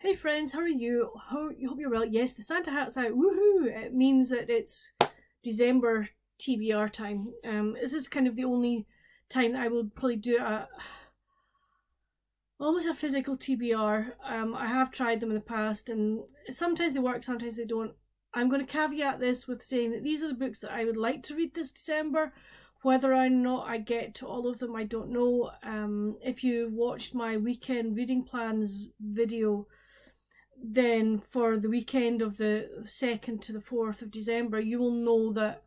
Hey friends, how are you? Hope you're well. Yes, the Santa hat's out. Woohoo! It means that it's December TBR time. This is kind of the only time that I will probably do almost a physical TBR. I have tried them in the past, and sometimes they work, sometimes they don't. I'm going to caveat this with saying that these are the books that I would like to read this December. Whether or not I get to all of them, I don't know. If you watched my weekend reading plans video, then for the weekend of the 2nd to the 4th of December, you will know that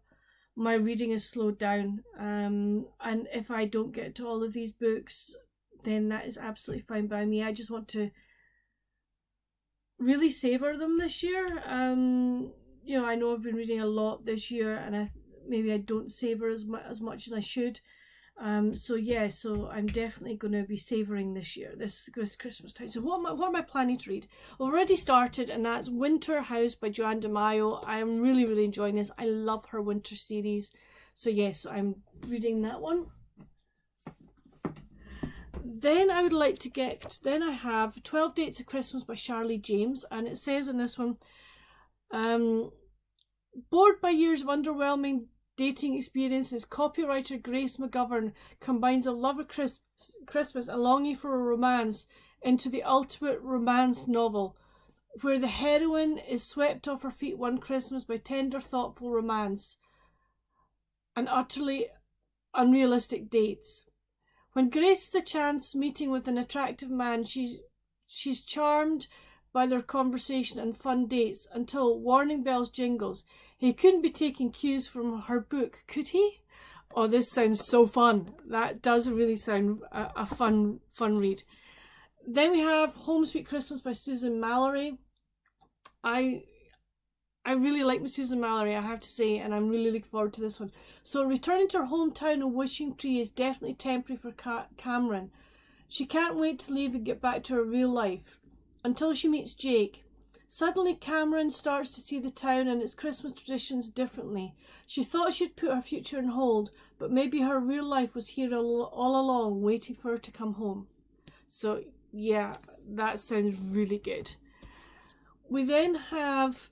my reading is slowed down. And if I don't get to all of these books, then that is absolutely fine by me. I just want to really savour them this year. I know I've been reading a lot this year, and maybe I don't savour as much as I should. So I'm definitely going to be savouring this year, this Christmas time. So what am I planning to read? I've already started, and that's Winter House by Joanne DiMaio. I am really, really enjoying this. I love her winter series. So yes, I'm reading that one. Then I have 12 Dates of Christmas by Charlie James, and it says in this one, bored by years of underwhelming dating experiences, copywriter Grace McGovern combines a love of Christmas and longing for a romance into the ultimate romance novel, where the heroine is swept off her feet one Christmas by tender, thoughtful romance and utterly unrealistic dates. When Grace has a chance meeting with an attractive man, she's charmed by their conversation and fun dates until warning bells jingles. He couldn't be taking cues from her book, could he? Oh, this sounds so fun. That does really sound a fun read. Then we have Home Sweet Christmas by Susan Mallory. I really like Susan Mallory, I have to say, and I'm really looking forward to this one. So returning to her hometown of Wishing Tree is definitely temporary for Cameron. She can't wait to leave and get back to her real life until she meets Jake. Suddenly Cameron starts to see the town and its Christmas traditions differently. She thought she'd put her future on hold, but maybe her real life was here all along, waiting for her to come home. So yeah, that sounds really good. We then have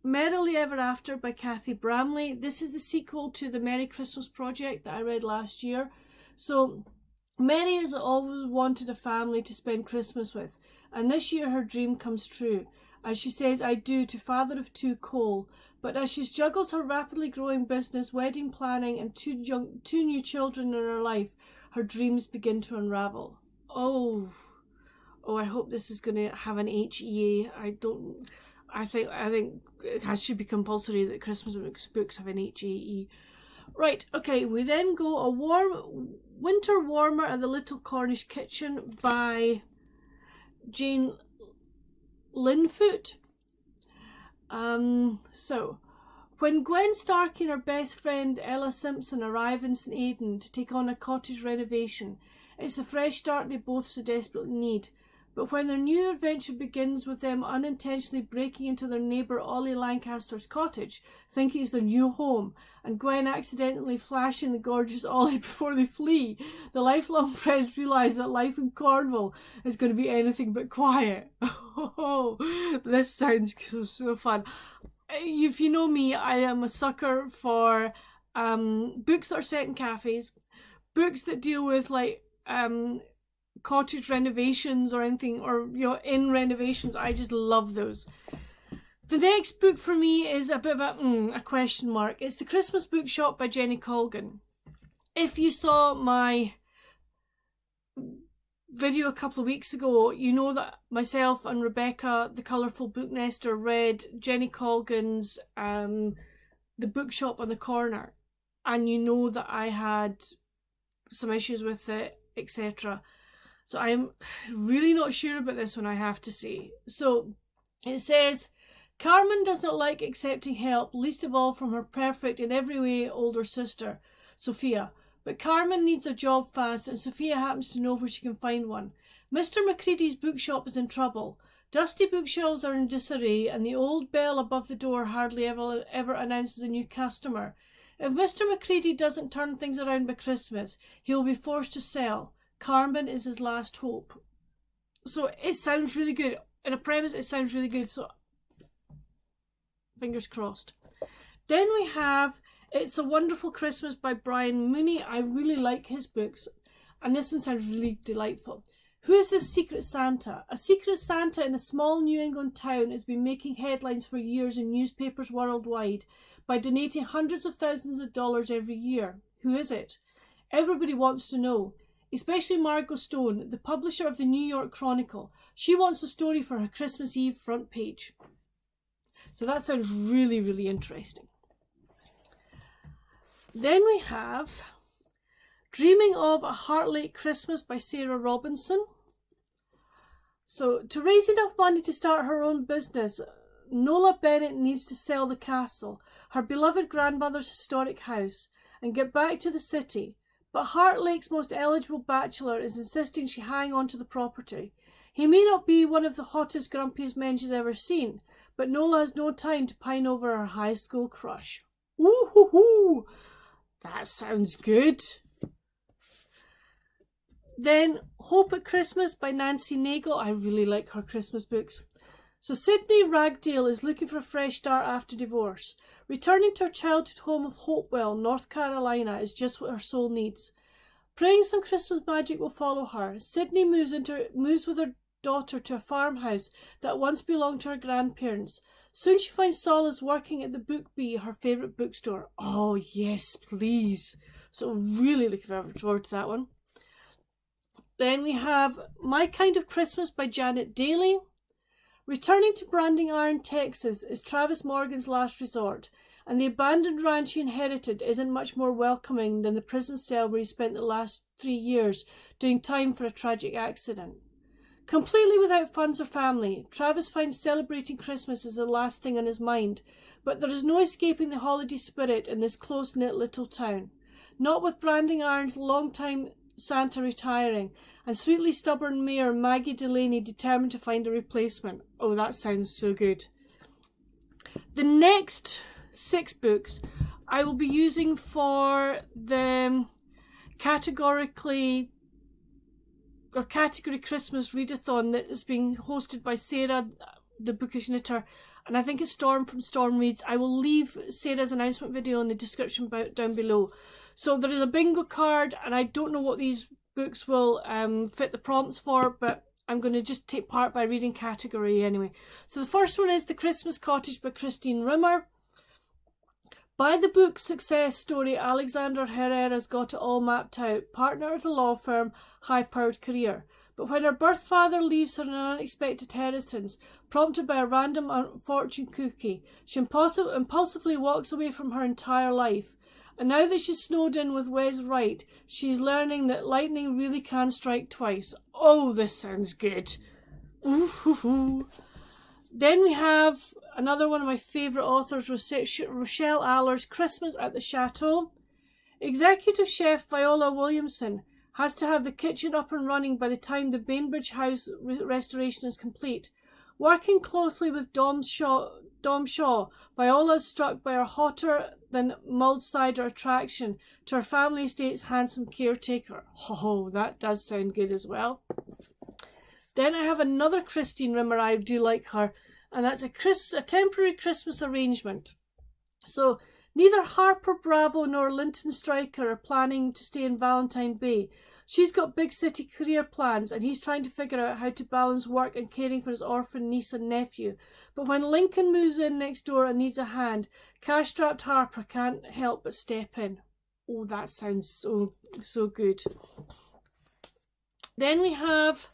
Merrily Ever After by Kathy Bramley. This is the sequel to the Merry Christmas Project that I read last year. So Mary has always wanted a family to spend Christmas with, and this year her dream comes true, as she says "I do" to father of two Cole. But as she juggles her rapidly growing business, wedding planning, and two new children in her life, her dreams begin to unravel. Oh, I hope this is going to have an HEA. I think it should be compulsory that Christmas books have an HEE. Right, okay, we then go Winter Warmer at the Little Cornish Kitchen by Jane Linfoot. So, when Gwen Starkey and her best friend Ella Simpson arrive in St Aidan to take on a cottage renovation, it's the fresh start they both so desperately need. But when their new adventure begins with them unintentionally breaking into their neighbour Ollie Lancaster's cottage, thinking it's their new home, and Gwen accidentally flashing the gorgeous Ollie before they flee, the lifelong friends realise that life in Cornwall is going to be anything but quiet. Oh, this sounds so fun. If you know me, I am a sucker for books that are set in cafes, books that deal with cottage renovations or anything, or in renovations. I just love those. The next book for me is a bit of a question mark. It's The Christmas Bookshop by Jenny Colgan. If you saw my video a couple of weeks ago, you know that myself and Rebecca, the Colourful Book Nester, read Jenny Colgan's The Bookshop on the Corner, and you know that I had some issues with it, etc. So I'm really not sure about this one, I have to say. So it says, Carmen does not like accepting help, least of all from her perfect in every way older sister, Sophia. But Carmen needs a job fast, and Sophia happens to know where she can find one. Mr. Macready's bookshop is in trouble. Dusty bookshelves are in disarray, and the old bell above the door hardly ever announces a new customer. If Mr. Macready doesn't turn things around by Christmas, he will be forced to sell. Carmen is his last hope. So it sounds really good. in a premise, it sounds really good, so fingers crossed. Then we have It's a Wonderful Christmas by Brian Mooney. I really like his books, and this one sounds really delightful. Who is this secret Santa? A secret Santa in a small New England town has been making headlines for years in newspapers worldwide by donating hundreds of thousands of dollars every year. Who is it? Everybody wants to know, especially Margot Stone, the publisher of the New York Chronicle. She wants a story for her Christmas Eve front page. So that sounds really, really interesting. Then we have Dreaming of a Heartlake Christmas by Sarah Robinson. So, to raise enough money to start her own business, Nola Bennett needs to sell the castle, her beloved grandmother's historic house, and get back to the city. But Heartlake's most eligible bachelor is insisting she hang on to the property. He may not be one of the hottest, grumpiest men she's ever seen, but Nola has no time to pine over her high school crush. Woo-hoo-hoo! That sounds good. Then Hope at Christmas by Nancy Nagel. I really like her Christmas books. So Sydney Ragdale is looking for a fresh start after divorce. Returning to her childhood home of Hopewell, North Carolina is just what her soul needs. Praying some Christmas magic will follow her, Sydney moves with her daughter to a farmhouse that once belonged to her grandparents. Soon she finds solace working at the Book Bee, her favourite bookstore. Oh yes, please. So really looking forward to that one. Then we have My Kind of Christmas by Janet Daly. Returning to Branding Iron, Texas is Travis Morgan's last resort, and the abandoned ranch he inherited isn't much more welcoming than the prison cell where he spent the last 3 years doing time for a tragic accident. Completely without funds or family, Travis finds celebrating Christmas is the last thing on his mind, but there is no escaping the holiday spirit in this close-knit little town. Not with Branding Iron's long-time Santa retiring, and sweetly stubborn Mayor Maggie Delaney determined to find a replacement. Oh, that sounds so good. The next 6 books I will be using for the category Christmas readathon that is being hosted by Sarah, the bookish knitter, and I think it's Storm from Storm Reads. I will leave Sarah's announcement video in the description down below. So there is a bingo card, and I don't know what these books will fit the prompts for, but I'm going to just take part by reading category anyway. So the first one is The Christmas Cottage by Christine Rimmer. By the book's success story, Alexander Herrera's got it all mapped out. Partner at a law firm, high-powered career. But when her birth father leaves her an unexpected inheritance, prompted by a random fortune cookie, she impulsively walks away from her entire life. And now that she's snowed in with Wes Wright, she's learning that lightning really can strike twice. Oh, this sounds good. Ooh-hoo-hoo. Then we have another one of my favourite authors, Rochelle Aller's Christmas at the Chateau. Executive chef Viola Williamson has to have the kitchen up and running by the time the Bainbridge House restoration is complete. Working closely with Dom Shaw, Viola is struck by her hotter than mulled cider attraction to her family estate's handsome caretaker. Oh, that does sound good as well. Then I have another Christine Rimmer. I do like her, and that's a temporary Christmas arrangement. So neither Harper Bravo nor Linton Stryker are planning to stay in Valentine Bay. She's got big city career plans, and he's trying to figure out how to balance work and caring for his orphan niece and nephew. But when Lincoln moves in next door and needs a hand, cash-strapped Harper can't help but step in. Oh, that sounds so good. Then we have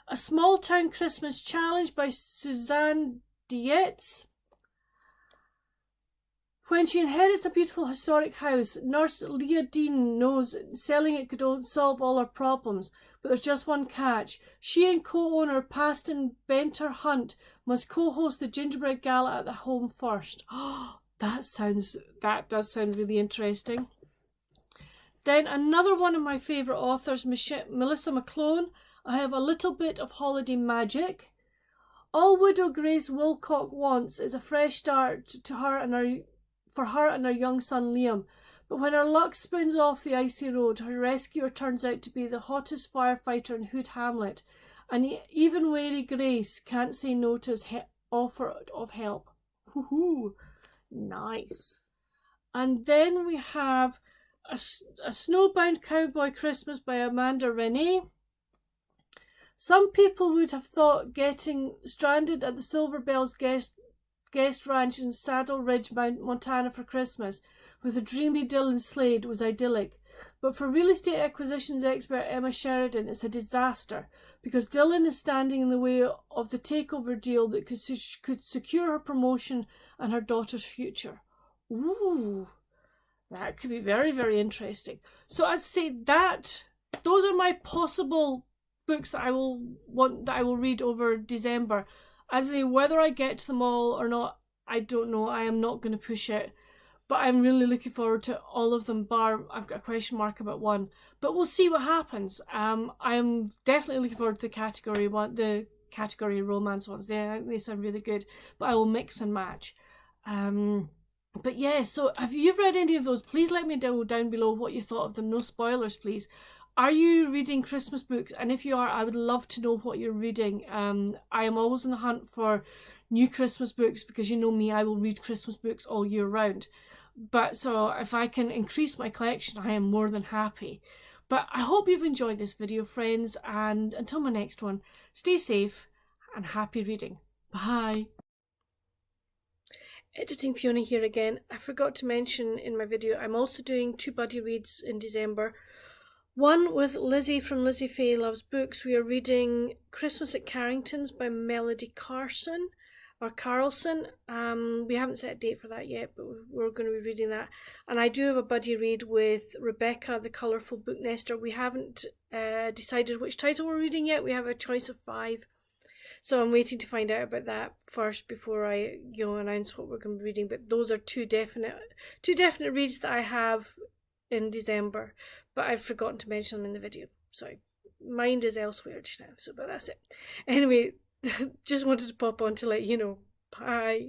A Small Town Christmas Challenge by Suzanne Dietz. When she inherits a beautiful historic house, nurse Leah Dean knows selling it could solve all her problems, but there's just one catch. She and co-owner Paston Benter Hunt must co-host the gingerbread gala at the home first. Oh, that does sound really interesting. Then another one of my favourite authors, Melissa McClone. I have A Little Bit of Holiday Magic. All widow Grace Wilcock wants is a fresh start for her and her young son Liam. But when her luck spins off the icy road, her rescuer turns out to be the hottest firefighter in Hood Hamlet, and even wary Grace can't say no to his offer of help. Woohoo! Nice. And then we have a Snowbound Cowboy Christmas by Amanda Renee. Some people would have thought getting stranded at the Silver Bells guest ranch in Saddle Ridge, Montana for Christmas with a dreamy Dylan Slade was idyllic. But for real estate acquisitions expert Emma Sheridan, it's a disaster because Dylan is standing in the way of the takeover deal that could secure her promotion and her daughter's future. Ooh, that could be very, very interesting. So as I say, those are my possible books that I will read over December. As I say, whether I get to them all or not, I don't know. I am not going to push it. But I'm really looking forward to all of them, bar I've got a question mark about one. But we'll see what happens. I'm definitely looking forward to the category romance ones. They sound really good. But I will mix and match. But yeah, so have you read any of those? Please let me know down below what you thought of them. No spoilers, please. Are you reading Christmas books? And if you are, I would love to know what you're reading. I am always on the hunt for new Christmas books because you know me, I will read Christmas books all year round. But so if I can increase my collection, I am more than happy. But I hope you've enjoyed this video, friends. And until my next one, stay safe and happy reading. Bye. Editing Fiona here again. I forgot to mention in my video, I'm also doing 2 buddy reads in December. One with Lizzie from Lizzie Faye Loves Books. We are reading Christmas at Carrington's by Melody Carlson. We haven't set a date for that yet, but we're going to be reading that. And I do have a buddy read with Rebecca, the Colourful Book Nester. We haven't decided which title we're reading yet. We have a choice of 5. So I'm waiting to find out about that first before I announce what we're going to be reading. But those are two definite reads that I have in December, but I've forgotten to mention them in the video. Sorry, mind is elsewhere just now. But that's it. Anyway, just wanted to pop on to let you know. Bye.